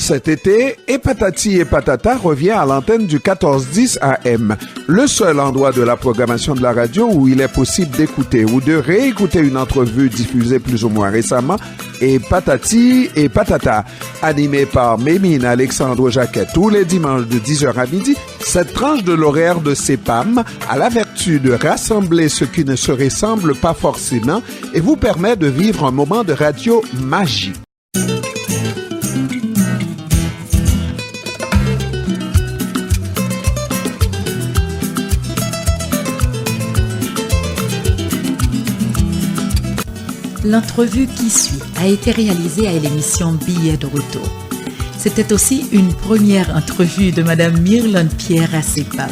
Cet été, Et Patati et Patata revient à l'antenne du 1410 AM, le seul endroit de la programmation de la radio où il est possible d'écouter ou de réécouter une entrevue diffusée plus ou moins récemment, Et Patati et Patata, animé par Mémine Alexandre Jacquet tous les dimanches de 10h à midi. Cette tranche de l'horaire de CEPAM a la vertu de rassembler ce qui ne se ressemble pas forcément et vous permet de vivre un moment de radio magique. L'entrevue qui suit a été réalisée à l'émission Billets de retour. C'était aussi une première entrevue de Madame Myrlande Pierre à CEPAM.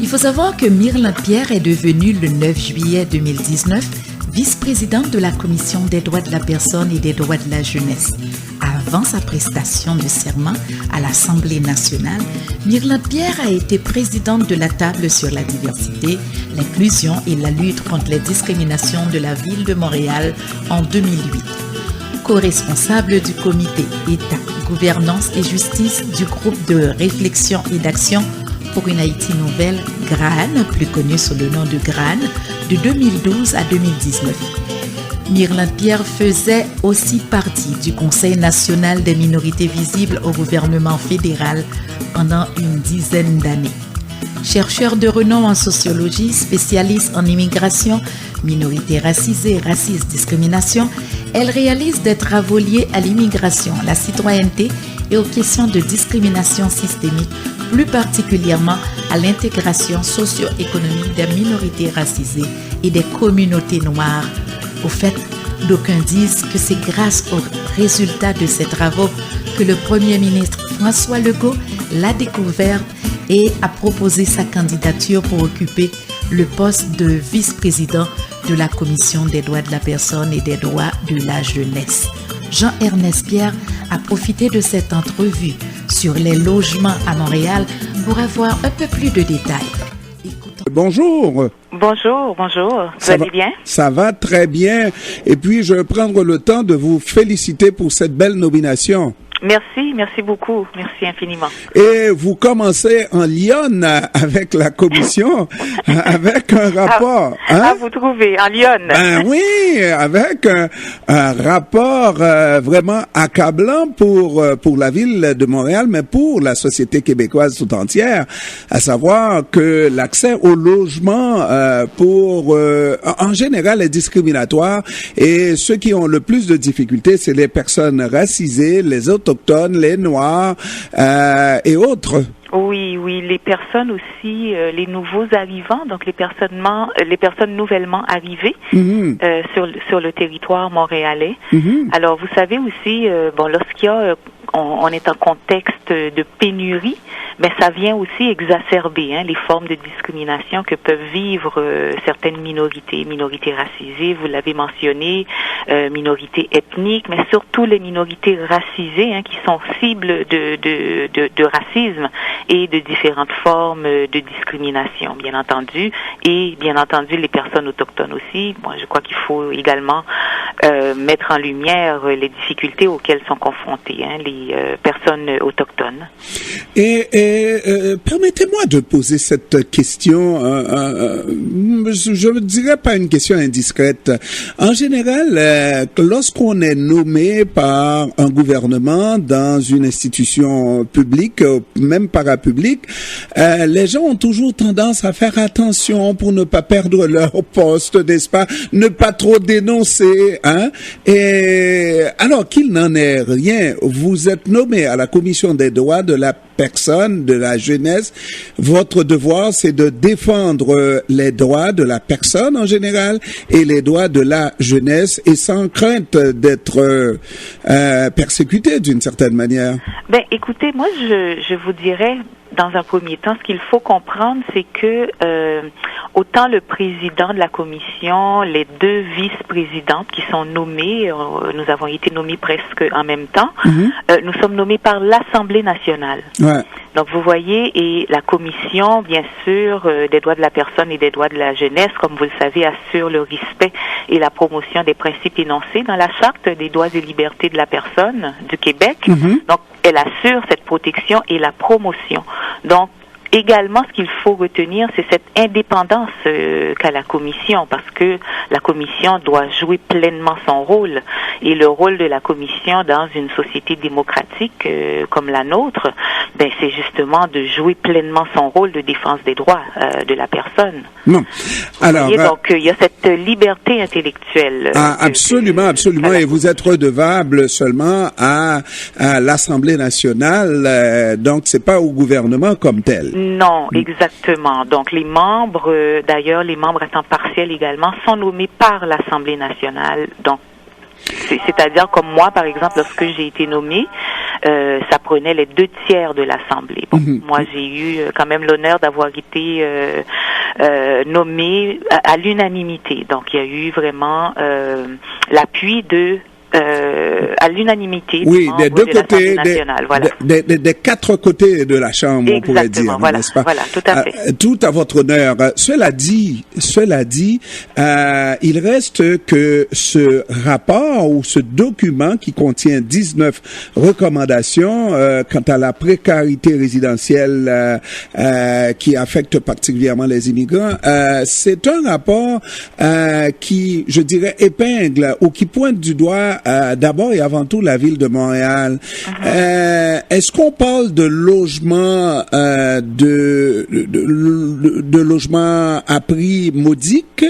Il faut savoir que Myrlande Pierre est devenue le 9 juillet 2019 vice-présidente de la Commission des droits de la personne et des droits de la jeunesse. Avant sa prestation de serment à l'Assemblée nationale, Myrlande Pierre a été présidente de la table sur la diversité, l'inclusion et la lutte contre les discriminations de la ville de Montréal en 2008. Co-responsable du comité État, Gouvernance et Justice du groupe de réflexion et d'action pour une Haïti nouvelle, GRAN, plus connu sous le nom de GRAN, de 2012 à 2019. Myrlande Pierre faisait aussi partie du Conseil national des minorités visibles au gouvernement fédéral pendant une dizaine d'années. Chercheur de renom en sociologie, spécialiste en immigration, minorités racisées, racisme, discrimination, elle réalise des travaux liés à l'immigration, la citoyenneté et aux questions de discrimination systémique, plus particulièrement à l'intégration socio-économique des minorités racisées et des communautés noires. Au fait, d'aucuns disent que c'est grâce aux résultats de ces travaux que le Premier ministre François Legault l'a découverte et a proposé sa candidature pour occuper le poste de vice-président de la Commission des droits de la personne et des droits de la jeunesse. Jean-Ernest Pierre a profité de cette entrevue sur les logements à Montréal pour avoir un peu plus de détails. Bonjour. Bonjour. Vous allez bien? Ça va très bien. Et puis, je vais prendre le temps de vous féliciter pour cette belle nomination. Merci beaucoup. Merci infiniment. Et vous commencez en Lyon avec la commission, avec un rapport. Vous trouvez, en Lyon. Ben oui, avec un rapport vraiment accablant pour la ville de Montréal, mais pour la société québécoise tout entière, à savoir que l'accès au logement en général est discriminatoire et ceux qui ont le plus de difficultés, c'est les personnes racisées, les autochtones, les noirs et autres. Oui, les personnes aussi, les nouveaux arrivants, donc les personnes nouvellement arrivées sur le territoire montréalais. Alors, vous savez aussi, lorsqu'il y a on est en contexte de pénurie, mais ça vient aussi exacerber les formes de discrimination que peuvent vivre certaines minorités racisées, vous l'avez mentionné, minorités ethniques, mais surtout les minorités racisées qui sont cibles de racisme et de différentes formes de discrimination, bien entendu, et bien entendu les personnes autochtones aussi. Moi, je crois qu'il faut également mettre en lumière les difficultés auxquelles sont confrontées les personnes autochtones. Et permettez-moi de poser cette question, je ne dirais pas une question indiscrète. En général, lorsqu'on est nommé par un gouvernement dans une institution publique, même parapublique, les gens ont toujours tendance à faire attention pour ne pas perdre leur poste, n'est-ce pas? Ne pas trop dénoncer, Et alors qu'il n'en est rien, vous êtes nommé à la Commission des droits de la personne, de la jeunesse. Votre devoir, c'est de défendre les droits de la personne en général et les droits de la jeunesse et sans crainte d'être persécuté d'une certaine manière. Écoutez, moi, je vous dirais, dans un premier temps, ce qu'il faut comprendre, c'est que autant le président de la commission, les deux vice-présidentes qui sont nommées, nous avons été nommés presque en même temps, nous sommes nommés par l'Assemblée nationale. Ouais. Donc, vous voyez, et la commission, bien sûr, des droits de la personne et des droits de la jeunesse, comme vous le savez, assure le respect et la promotion des principes énoncés dans la Charte des droits et libertés de la personne du Québec. Donc, elle assure cette protection et la promotion. Donc, également, ce qu'il faut retenir, c'est cette indépendance qu'a la Commission, parce que la Commission doit jouer pleinement son rôle. Et le rôle de la Commission dans une société démocratique comme la nôtre, ben, c'est justement de jouer pleinement son rôle de défense des droits de la personne. Non. Alors, voyez, donc, il y a cette liberté intellectuelle. Absolument. Et vous êtes redevable seulement à l'Assemblée nationale, donc c'est pas au gouvernement comme tel. Non, exactement. Donc, les membres, d'ailleurs, les membres à temps partiel également, sont nommés par l'Assemblée nationale. Donc, c'est-à-dire comme moi, par exemple, lorsque j'ai été nommée, ça prenait les 2/3 de l'Assemblée. Bon, moi, j'ai eu quand même l'honneur d'avoir été nommée à l'unanimité. Donc, il y a eu vraiment l'appui à l'unanimité. Oui, des deux côtés, voilà. des quatre côtés de la Chambre, exactement, on pourrait dire, voilà, n'est-ce pas? Voilà, tout à fait. Tout à votre honneur. Cela dit, il reste que ce rapport ou ce document qui contient 19 recommandations quant à la précarité résidentielle qui affecte particulièrement les immigrants, c'est un rapport qui, je dirais, épingle ou qui pointe du doigt d'abord et avant tout la ville de Montréal. Est-ce qu'on parle de logement de logement à prix modique?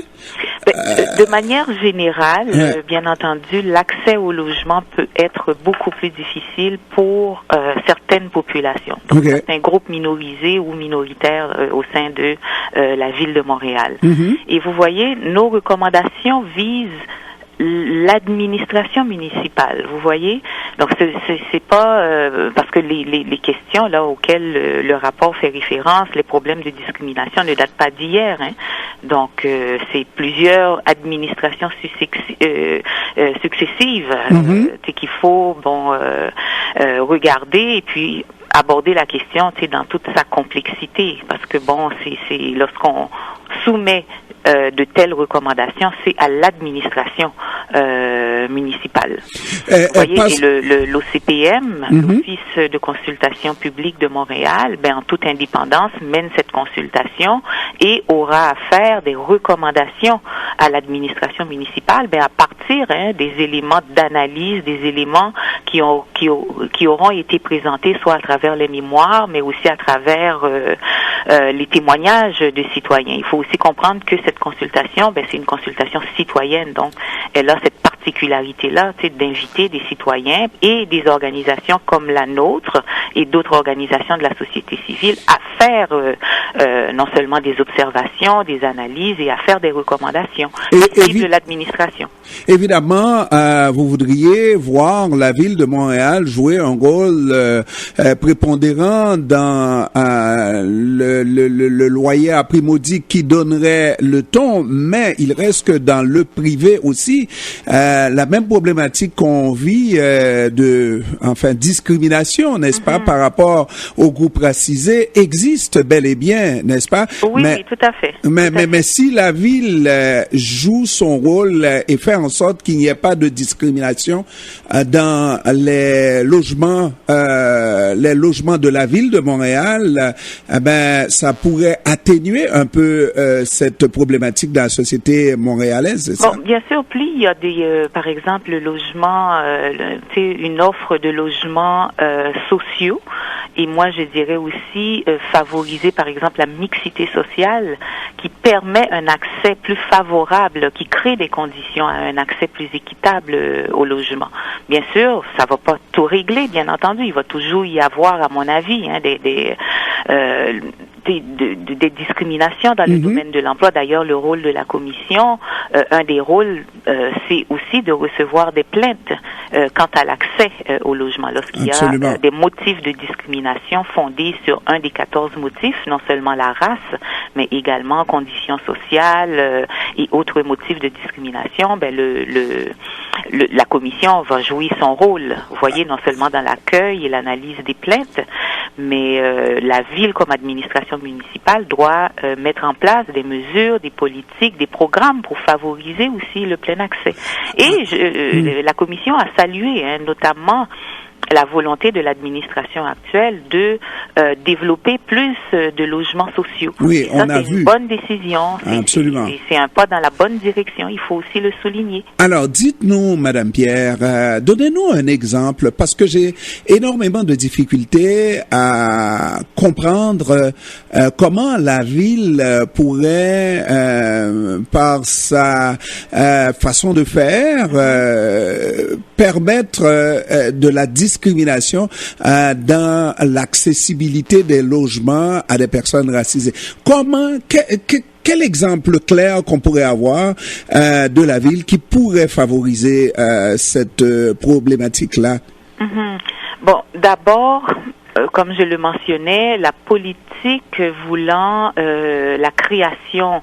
De manière générale, bien entendu, l'accès au logement peut être beaucoup plus difficile pour certaines populations, donc certains groupes minorisés ou minoritaires au sein de la ville de Montréal. Et vous voyez, nos recommandations visent l'administration municipale, vous voyez. Donc c'est pas parce que les questions là auxquelles le rapport fait référence, les problèmes de discrimination ne datent pas d'hier. Hein. Donc c'est plusieurs administrations successives qu'il faut regarder et puis aborder la question, dans toute sa complexité, parce que c'est lorsqu'on soumet de telles recommandations, c'est à l'administration municipale. Vous voyez, et l'OCPM, l'Office de consultation publique de Montréal, en toute indépendance, mène cette consultation et aura à faire des recommandations à l'administration municipale, à partir des éléments d'analyse, des éléments qui auront été présentés soit à travers les mémoires, mais aussi à travers les témoignages de citoyens. Il faut aussi comprendre que cette consultation, c'est une consultation citoyenne, donc elle a cette particularité-là, d'inviter des citoyens et des organisations comme la nôtre et d'autres organisations de la société civile à faire non seulement des observations, des analyses et à faire des recommandations de l'administration. Évidemment, vous voudriez voir la ville de Montréal jouer un rôle prépondérant dans le loyer à prix modique qui donnerait le ton, mais il reste que dans le privé aussi, la même problématique qu'on vit discrimination, n'est-ce pas, par rapport aux groupes racisés existe bel et bien, n'est-ce pas? Oui, tout à fait. Mais si la ville joue son rôle et fait en sorte qu'il n'y ait pas de discrimination dans les logements de la ville de Montréal, ça pourrait atténuer un peu cette problématique dans la société montréalaise, c'est ça? Bien sûr, plus il y a par exemple, le logement, une offre de logements sociaux, et moi je dirais aussi favoriser par exemple la mixité sociale qui permet un accès plus favorable, qui crée des conditions à un accès plus équitable au logement. Bien sûr, ça va pas tout régler, bien entendu, il va toujours y avoir, à mon avis, des discriminations dans le domaine de l'emploi. D'ailleurs, le rôle de la commission, un des rôles, c'est aussi de recevoir des plaintes quant à l'accès au logement. Lorsqu'il y a des motifs de discrimination fondés sur un des 14 motifs, non seulement la race, mais également conditions sociales et autres motifs de discrimination, la commission va jouer son rôle. Vous voyez, non seulement dans l'accueil et l'analyse des plaintes, mais la ville comme administration municipale doit mettre en place des mesures, des politiques, des programmes pour favoriser aussi le plein accès. Et la commission a salué, notamment la volonté de l'administration actuelle de développer plus de logements sociaux. Oui, on a vu. C'est une bonne décision. Absolument. C'est un pas dans la bonne direction. Il faut aussi le souligner. Alors, dites-nous, Madame Pierre, donnez-nous un exemple, parce que j'ai énormément de difficultés à comprendre comment la ville pourrait, par sa façon de faire, permettre de la discrimination dans l'accessibilité des logements à des personnes racisées. Comment, quel exemple clair qu'on pourrait avoir de la ville qui pourrait favoriser cette problématique-là? Bon, d'abord, comme je le mentionnais, la politique voulant la création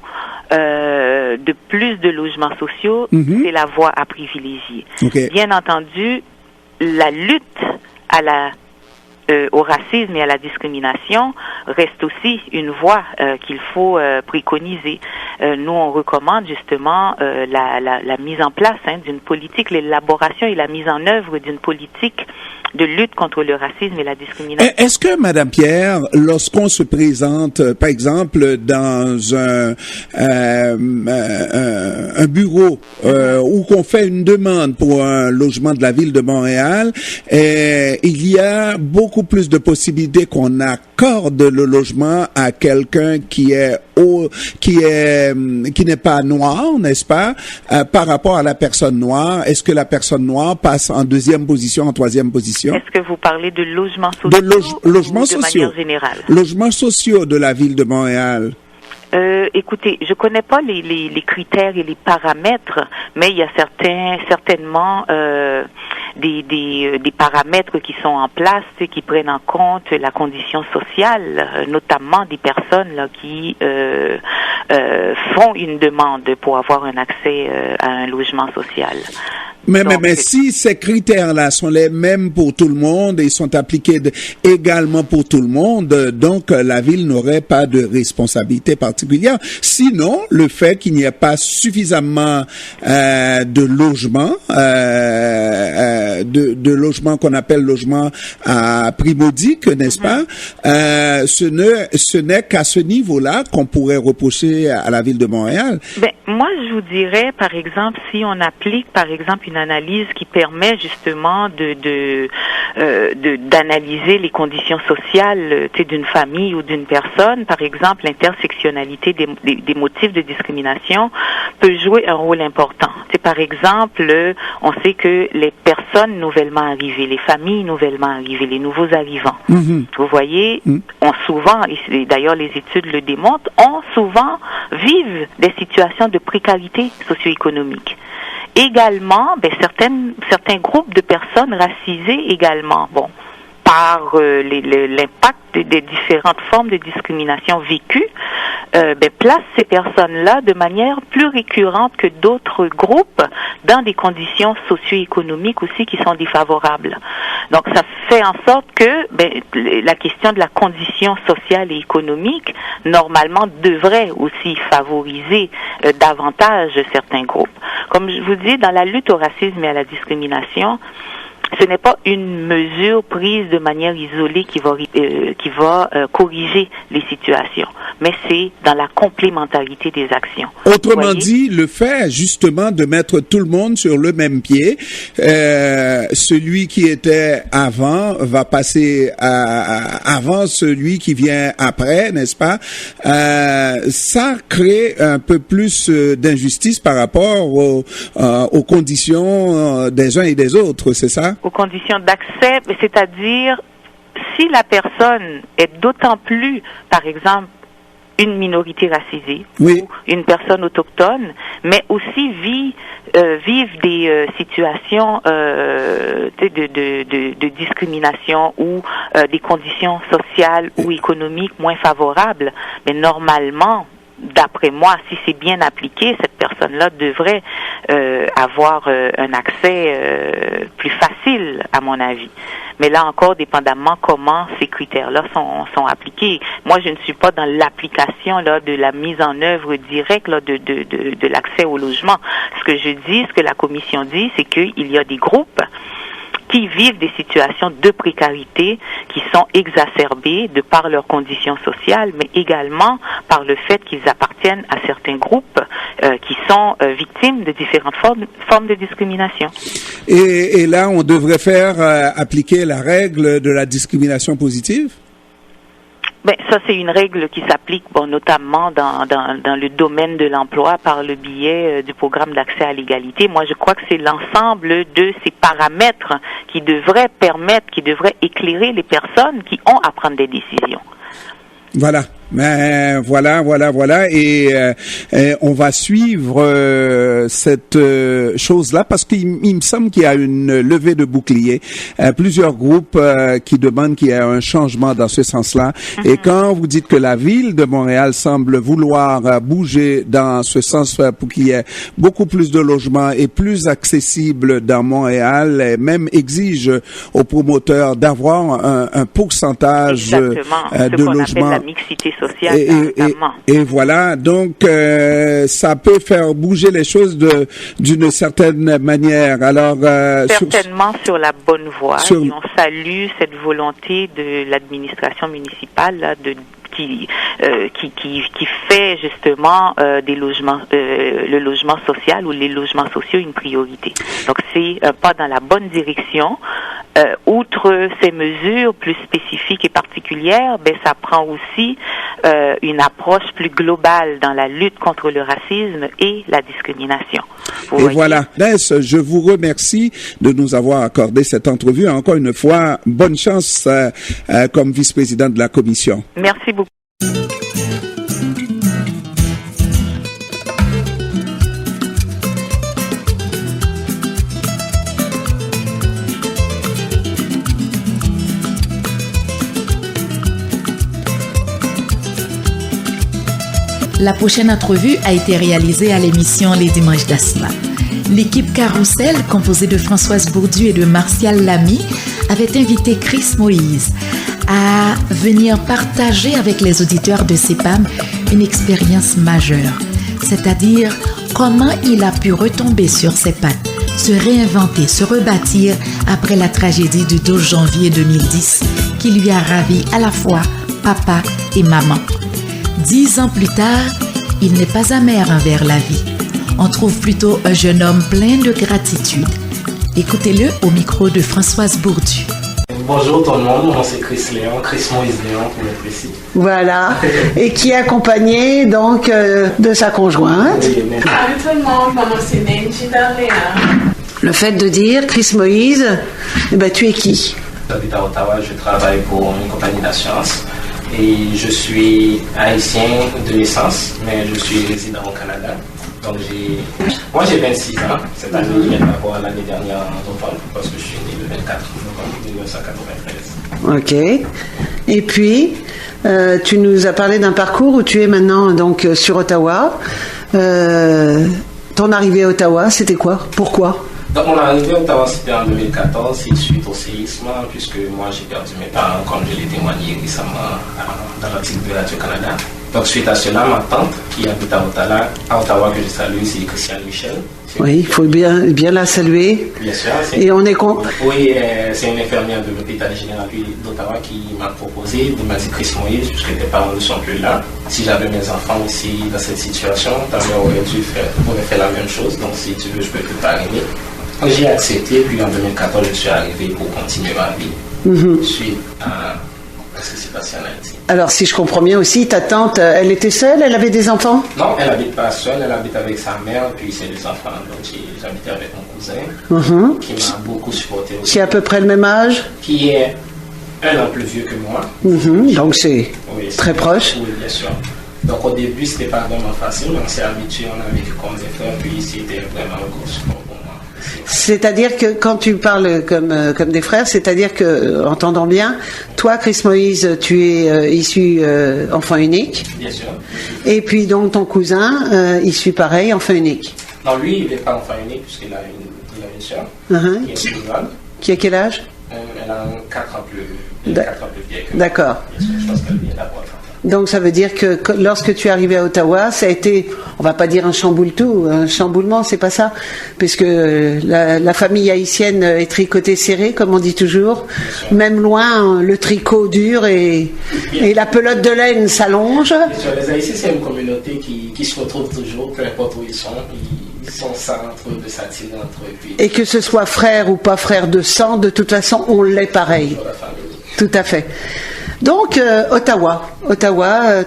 de plus de logements sociaux, c'est la voie à privilégier. Okay. Bien entendu, la lutte au racisme et à la discrimination reste aussi une voie qu'il faut préconiser. Nous, on recommande justement la mise en place d'une politique, l'élaboration et la mise en œuvre d'une politique de lutte contre le racisme et la discrimination. Est-ce que, Madame Pierre, lorsqu'on se présente, par exemple, dans un bureau où qu'on fait une demande pour un logement de la ville de Montréal, il y a beaucoup plus de possibilités qu'on accorde le logement à quelqu'un qui n'est pas noir, n'est-ce pas, par rapport à la personne noire? Est-ce que la personne noire passe en deuxième position, en troisième position? Est-ce que vous parlez de logements sociaux logements ou sociaux, de manière générale? Logements sociaux de la ville de Montréal. Écoutez, je connais pas les critères et les paramètres, mais il y a certainement des paramètres qui sont en place et qui prennent en compte la condition sociale, notamment des personnes là, qui font une demande pour avoir un accès à un logement social. Mais si ces critères-là sont les mêmes pour tout le monde et sont appliqués également pour tout le monde, donc la ville n'aurait pas de responsabilité particulière. Sinon, le fait qu'il n'y ait pas suffisamment de logements, de logements qu'on appelle logements à prix modique, n'est-ce pas, ce n'est qu'à ce niveau-là qu'on pourrait reprocher à la ville de Montréal. Moi, je vous dirais, par exemple, si on applique, par exemple, une analyse qui permet justement d'analyser les conditions sociales d'une famille ou d'une personne, par exemple, l'intersectionnalité des motifs de discrimination peut jouer un rôle important. Par exemple, on sait que les personnes nouvellement arrivées, les familles nouvellement arrivées, les nouveaux arrivants, vous voyez, ont souvent, et d'ailleurs les études le démontrent, vivent des situations de précarité socio-économique. Également, certains groupes de personnes racisées également, par l'impact des différentes formes de discrimination vécues, placent ces personnes-là de manière plus récurrente que d'autres groupes dans des conditions socio-économiques aussi qui sont défavorables. Donc, ça fait en sorte que la question de la condition sociale et économique, normalement, devrait aussi favoriser davantage certains groupes. Comme je vous dis, dans la lutte au racisme et à la discrimination, ce n'est pas une mesure prise de manière isolée qui va corriger les situations, mais c'est dans la complémentarité des actions. Autrement dit, le fait justement de mettre tout le monde sur le même pied, celui qui était avant va passer avant celui qui vient après, n'est-ce pas? Ça crée un peu plus d'injustice par rapport aux conditions des uns et des autres, c'est ça? Aux conditions d'accès, c'est-à-dire si la personne est d'autant plus, par exemple, une minorité racisée ou une personne autochtone, mais aussi vivent des situations de discrimination ou des conditions sociales ou économiques moins favorables, mais normalement, d'après moi, si c'est bien appliqué, cette personne-là devrait avoir un accès plus facile, à mon avis. Mais là encore, dépendamment comment ces critères-là sont appliqués. Moi, je ne suis pas dans l'application là de la mise en œuvre directe là, de l'accès au logement. Ce que je dis, ce que la commission dit, c'est qu'il y a des groupes qui vivent des situations de précarité qui sont exacerbées de par leurs conditions sociales, mais également par le fait qu'ils appartiennent à certains groupes qui sont victimes de différentes formes de discrimination. Et là, on devrait faire appliquer la règle de la discrimination positive? Ben, ça, c'est une règle qui s'applique, notamment dans le domaine de l'emploi par le biais du programme d'accès à l'égalité. Moi, je crois que c'est l'ensemble de ces paramètres qui devraient éclairer les personnes qui ont à prendre des décisions. Voilà. Mais voilà, et on va suivre cette chose-là parce qu'il me semble qu'il y a une levée de bouclier, plusieurs groupes qui demandent qu'il y ait un changement dans ce sens-là. Et quand vous dites que la ville de Montréal semble vouloir bouger dans ce sens pour qu'il y ait beaucoup plus de logements et plus accessible dans Montréal, et même exige aux promoteurs d'avoir un pourcentage de logements. La mixité sociale, et voilà, donc ça peut faire bouger les choses d'une certaine manière. Alors certainement sur la bonne voie. Et on salue cette volonté de l'administration municipale là, qui fait justement des logements, le logement social ou les logements sociaux une priorité. Donc c'est un pas dans la bonne direction. Outre ces mesures plus spécifiques et particulières, ça prend aussi une approche plus globale dans la lutte contre le racisme et la discrimination. Voilà. Ness, je vous remercie de nous avoir accordé cette entrevue. Encore une fois, bonne chance comme vice-présidente de la commission. Merci beaucoup. La prochaine entrevue a été réalisée à l'émission Les Dimanches d'Asma. L'équipe Carousel, composée de Françoise Bourdu et de Martial Lamy, avait invité Chris Moïse à venir partager avec les auditeurs de CEPAM une expérience majeure, c'est-à-dire comment il a pu retomber sur ses pattes, se réinventer, se rebâtir après la tragédie du 12 janvier 2010 qui lui a ravi à la fois papa et maman. 10 ans plus tard, il n'est pas amer envers la vie. On trouve plutôt un jeune homme plein de gratitude. Écoutez-le au micro de Françoise Bourdu. Bonjour tout le monde, moi c'est Chris Moïse Léon pour être précis. Voilà, et qui est accompagné donc de sa conjointe. Oui, salut tout le monde, maman c'est Nenji Darléa. Le fait de dire Chris Moïse, tu es qui? J'habite à Ottawa, je travaille pour une compagnie d'assurance. Et je suis haïtien de naissance, mais je suis résident au Canada. Donc moi j'ai 26 ans. Cette année, je viens d'avoir l'année dernière en novembre, parce que je suis né le 24 novembre 1993. Ok. Et puis, tu nous as parlé d'un parcours où tu es maintenant donc sur Ottawa. Ton arrivée à Ottawa, c'était quoi? Pourquoi? Donc mon arrivée à Ottawa, c'était en 2014, suite au séisme, puisque moi j'ai perdu mes parents, comme je l'ai témoigné récemment dans l'article de Radio-Canada. Donc suite à cela, ma tante, qui habite à Ottawa, que je salue, c'est Christiane Michel. Oui, il faut bien la saluer. Bien sûr. Et on est content. Oui, c'est une infirmière de l'hôpital général d'Ottawa qui m'a proposé, de m'a dit Chris Moïse, puisque tes parents ne sont plus là. Si j'avais mes enfants aussi dans cette situation, ta mère aurait fait la même chose. Donc si tu veux, je peux te parrainer. J'ai accepté, puis en 2014, je suis arrivé pour continuer ma vie suite à ce qui s'est passé en Haïti. Alors, si je comprends bien aussi, ta tante, elle était seule? Elle avait des enfants? Non, elle n'habite pas seule, elle habite avec sa mère, puis ses deux enfants. Donc, j'habitais avec mon cousin, qui m'a beaucoup supporté aussi. Qui a à peu près le même âge? Qui est un an plus vieux que moi. Donc, c'est très proche. Oui, bien sûr. Donc, au début, c'était pas vraiment facile, mais on s'est habitué, on a vécu comme des frères, puis c'était vraiment un gros support pour moi. C'est-à-dire que quand tu parles comme des frères, c'est-à-dire que, entendant bien, toi, Chris Moïse, tu es issu enfant unique. Bien sûr. Et puis donc ton cousin, issu pareil, enfant unique. Non, lui, il n'est pas enfant unique, puisqu'il a une sœur, qui est plus grande. Qui a quel âge? Elle a 4 ans 4 ans plus vieille que D'accord. Bien sûr, je pense qu'elle vient d'avoir 30 ans. Donc ça veut dire que lorsque tu es arrivé à Ottawa, ça a été, on va pas dire un chamboulement, c'est pas ça, puisque la famille haïtienne est tricotée serrée, comme on dit toujours. Même loin, le tricot dure et la pelote de laine s'allonge. Les Haïtiens, c'est une communauté qui se retrouve toujours, peu importe où ils sont ça entre eux, de s'attirer entre eux. Et que ce soit frère ou pas frère de sang, de toute façon, on l'est pareil. Tout à fait. Donc, Ottawa,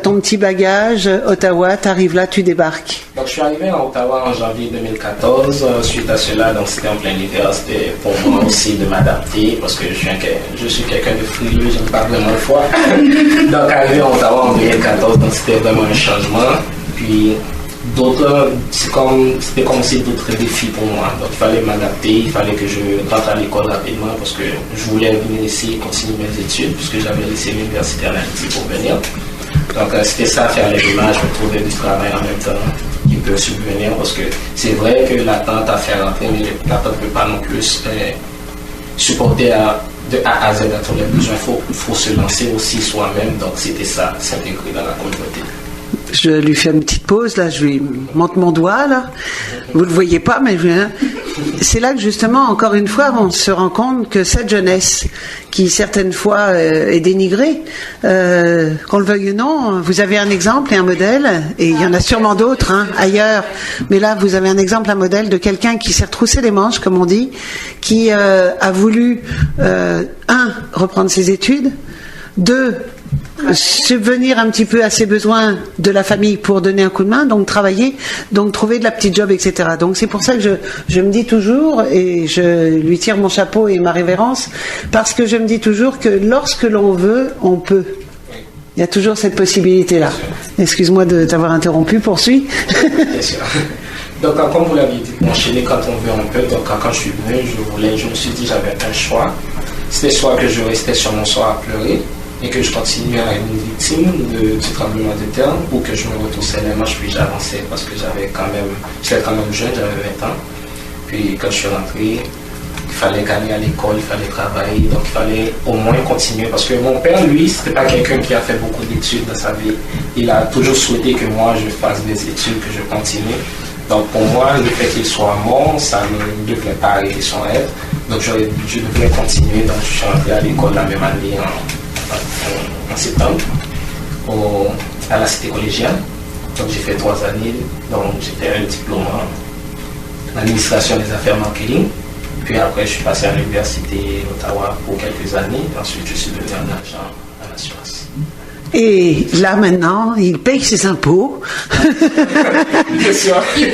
ton petit bagage, Ottawa, t'arrives là, tu débarques. Donc, je suis arrivé à Ottawa en janvier 2014. Suite à cela, donc c'était en plein hiver, c'était pour moi aussi de m'adapter parce que je suis quelqu'un de frileux, j'aime pas vraiment le froid. Donc, arrivé à Ottawa en 2014, donc c'était vraiment un changement. Puis, c'était comme aussi d'autres défis pour moi. Donc, il fallait m'adapter, il fallait que je rentre à l'école rapidement parce que je voulais venir ici et continuer mes études puisque j'avais laissé l'université en Haïti pour venir. Donc, c'était ça, faire les démarches, trouver du travail en même temps qui peut subvenir parce que c'est vrai que l'attente à faire rentrer, mais l'attente ne peut pas non plus supporter de A à Z à tous les besoins. Il faut se lancer aussi soi-même. Donc, c'était ça, s'intégrer dans la communauté. Je lui fais une petite pause, là, je lui montre mon doigt, là. Vous ne le voyez pas, mais c'est là que, justement, encore une fois, on se rend compte que cette jeunesse, qui certaines fois est dénigrée, qu'on le veuille ou non, vous avez un exemple et un modèle, et il y en a sûrement d'autres, ailleurs, mais là, vous avez un exemple, un modèle de quelqu'un qui s'est retroussé les manches, comme on dit, qui a voulu, reprendre ses études, 2, subvenir un petit peu à ses besoins de la famille pour donner un coup de main, donc travailler, donc trouver de la petite job, etc. Donc c'est pour ça que je me dis toujours, et je lui tire mon chapeau et ma révérence, parce que je me dis toujours que lorsque l'on veut, on peut. Il y a toujours cette possibilité-là. Excuse-moi de t'avoir interrompu, poursuis. Bien sûr. Donc comme vous l'avez dit, enchaîner quand on veut, on peut. Donc quand je suis venu, je me suis dit j'avais un choix. C'était soit que je restais sur mon sort à pleurer, et que je continuais à être une victime du tremblement de terre ou que je me retroussais les manches puis j'avançais parce que j'étais quand même jeune, j'avais 20 ans. Puis quand je suis rentré, il fallait gagner à l'école, il fallait travailler, donc il fallait au moins continuer parce que mon père, lui, c'était pas quelqu'un qui a fait beaucoup d'études dans sa vie. Il a toujours souhaité que moi je fasse des études, que je continue. Donc pour moi, le fait qu'il soit mort, ça ne devait pas arrêter son rêve. Donc je devais continuer, donc je suis rentré à l'école la même année en septembre à la cité collégiale. Donc j'ai fait 3 années, donc j'étais un diplôme en administration des affaires marketing. Puis après je suis passé à l'université d'Ottawa pour quelques années. Ensuite je suis devenu un agent à l'assurance. Et là maintenant, il paye ses impôts. Il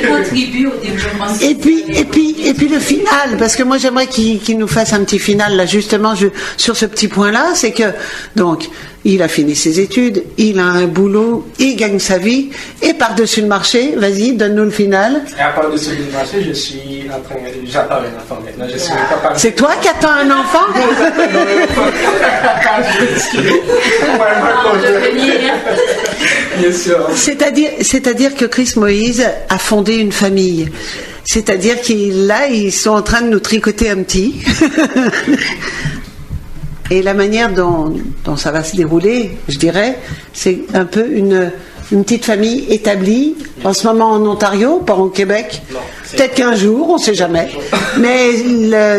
contribue au développement. Et puis le final, parce que moi j'aimerais qu'il nous fasse un petit final là justement sur ce petit point-là, c'est que donc il a fini ses études, il a un boulot, il gagne sa vie, et par-dessus le marché, vas-y, donne-nous le final. Et à par-dessus le marché, j'attends un enfant maintenant. Je suis papa. C'est toi qui attends un enfant? Bien sûr. C'est-à-dire que Chris Moïse a fondé une famille. C'est-à-dire ils sont en train de nous tricoter un petit. Et la manière dont ça va se dérouler, je dirais, c'est un peu une petite famille établie, en ce moment en Ontario, pas au Québec. Peut-être qu'un jour, on ne sait jamais. Mais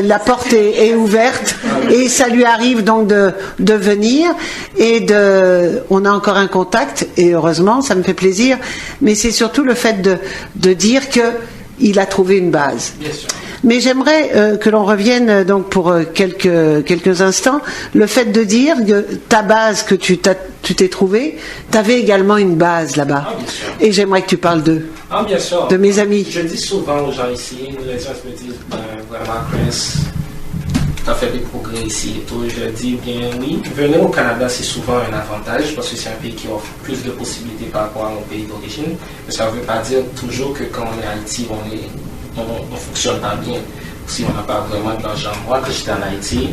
la porte est ouverte et ça lui arrive donc de venir et on a encore un contact et heureusement, ça me fait plaisir. Mais c'est surtout le fait de dire qu'il a trouvé une base. Bien sûr. Mais j'aimerais que l'on revienne donc pour quelques instants, le fait de dire que ta base que tu t'es trouvée, tu avais également une base là-bas. Ah, bien sûr. Et j'aimerais que tu parles d'eux. Ah, bien sûr. De mes amis. Je dis souvent aux gens ici, les gens me disent vraiment, Chris, tu as fait des progrès ici et tout. Je leur dis bien oui. Venir au Canada, c'est souvent un avantage parce que c'est un pays qui offre plus de possibilités par rapport à mon pays d'origine. Mais ça ne veut pas dire toujours que quand on est à Haïti, on ne fonctionne pas bien. si on n'a pas vraiment de l'argent. Moi, quand j'étais en Haïti,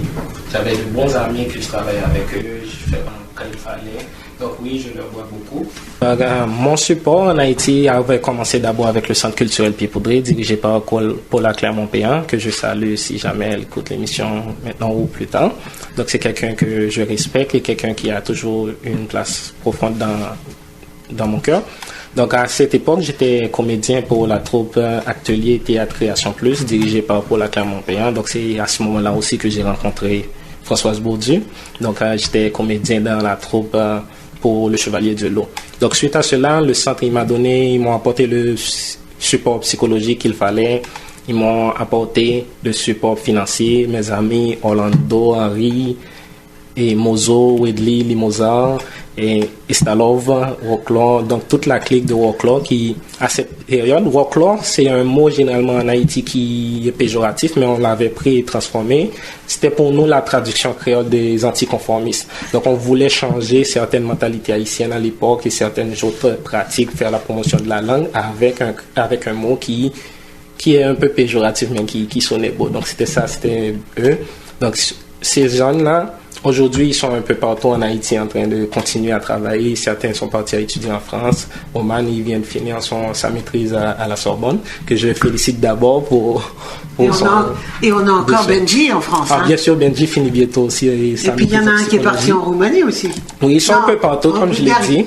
j'avais de bons amis que je travaillais avec eux, je fais quand il fallait. Donc oui, je leur dois beaucoup. Mon support en Haïti avait commencé d'abord avec le Centre culturel Pied-Poudré, dirigé par Paula Clermont-Péan, que je salue si jamais elle écoute l'émission maintenant ou plus tard. Donc c'est quelqu'un que je respecte et quelqu'un qui a toujours une place profonde dans mon cœur. Donc à cette époque, j'étais comédien pour la troupe Atelier Théâtre Création Plus, dirigée par Paula Clermont-Péan. Donc c'est à ce moment-là aussi que j'ai rencontré Françoise Bourdieu. Donc j'étais comédien dans la troupe pour le Chevalier de l'eau. Donc suite à cela, le centre ils m'ont apporté le support psychologique qu'il fallait. Ils m'ont apporté le support financier. Mes amis Orlando, Henri et Mozo, Wedley, Limosa et Istalov, Rocklor, donc toute la clique de Rocklor qui, à cette période, Rocklor, c'est un mot généralement en Haïti qui est péjoratif, mais on l'avait pris et transformé. C'était pour nous la traduction créole des anticonformistes. Donc on voulait changer certaines mentalités haïtiennes à l'époque et certaines autres pratiques, faire la promotion de la langue avec un mot qui est un peu péjoratif, mais qui sonnait beau. Donc c'était eux. Donc ces jeunes-là, aujourd'hui, ils sont un peu partout en Haïti en train de continuer à travailler. Certains sont partis à étudier en France. Oman, il vient de finir sa maîtrise à la Sorbonne, que je félicite d'abord pour et on a encore Benji en France. Bien sûr, Benji finit bientôt aussi. Et puis il y en a un qui est parti en Roumanie aussi. Oui, ils sont un peu partout, comme je l'ai dit.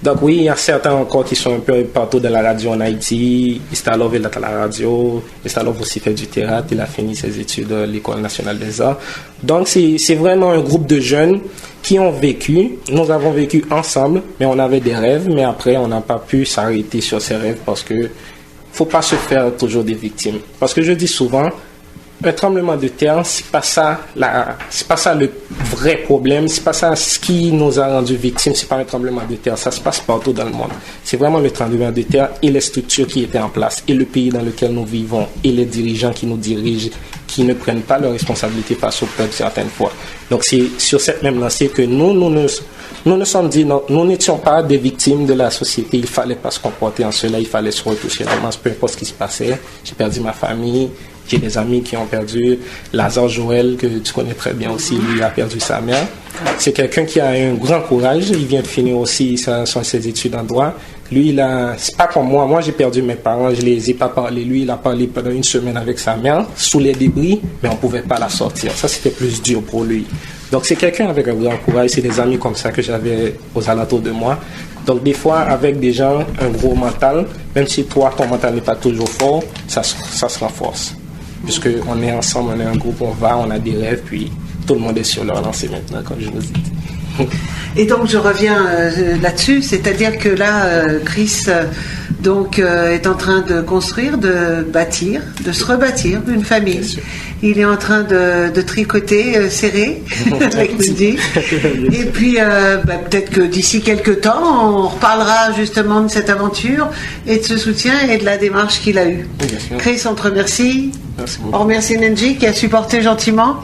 Donc oui, il y a certains encore qui sont un peu partout de la radio en Haïti. Istalov est à la radio. Istalov aussi fait du théâtre. Il a fini ses études à l'École nationale des arts. Donc c'est vraiment un groupe de jeunes qui ont vécu. Nous avons vécu ensemble, mais on avait des rêves. Mais après, on n'a pas pu s'arrêter sur ces rêves parce que faut pas se faire toujours des victimes. Parce que je dis souvent, un tremblement de terre, c'est pas ça le vrai problème, c'est pas ça ce qui nous a rendu victimes, c'est pas un tremblement de terre, ça se passe partout dans le monde. C'est vraiment le tremblement de terre et les structures qui étaient en place, et le pays dans lequel nous vivons, et les dirigeants qui nous dirigent, qui ne prennent pas leurs responsabilités face au peuple certaines fois. Donc c'est sur cette même lancée que nous nous sommes dit, non, nous n'étions pas des victimes de la société, il fallait pas se comporter en cela, il fallait se retoucher vraiment, peu importe ce qui se passait. J'ai perdu ma famille. J'ai des amis qui ont perdu. Lazare Joël, que tu connais très bien aussi, lui a perdu sa mère. C'est quelqu'un qui a un grand courage. Il vient de finir aussi ses études en droit. Lui, c'est pas comme moi. Moi, j'ai perdu mes parents. Je les ai pas parlé. Lui, il a parlé pendant une semaine avec sa mère, sous les débris, mais on pouvait pas la sortir. Ça, c'était plus dur pour lui. Donc, c'est quelqu'un avec un grand courage. C'est des amis comme ça que j'avais aux alentours de moi. Donc, des fois, avec des gens, un gros mental, même si toi, ton mental n'est pas toujours fort, ça se renforce. Puisqu'on est ensemble, on est un groupe, on a des rêves, puis tout le monde est sur leur lancée maintenant, comme je vous dis. Et donc je reviens là-dessus, c'est-à-dire que là, Chris est en train de construire, de bâtir, de se rebâtir une famille. Il est en train de tricoter serré avec Mehdi. Et puis peut-être que d'ici quelques temps, on reparlera justement de cette aventure et de ce soutien et de la démarche qu'il a eue. Chris, on te remercie. Merci beaucoup. On remercie Nenji qui a supporté gentiment.